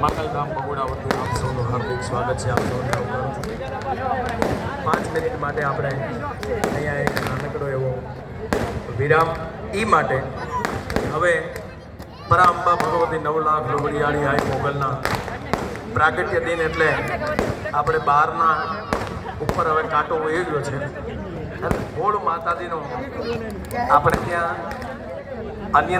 માંગલધામ બગોડા વતી આપ સૌનું હાર્દિક સ્વાગત છે. આપ સૌને 5 મિનિટ માટે આપણે અહીંયા એક નાનકડો એવો વિરામ માટે હવે પરાંબા ભગવતી 9 લાખ લોબડિયાળી આઈ મોગલના પ્રાગટ્ય દિન એટલે આપણે બહારના ઉપર હવે કાંટો વહી ગયો છે. ગોળ માતાજીનો આપણે ત્યાં અન્ય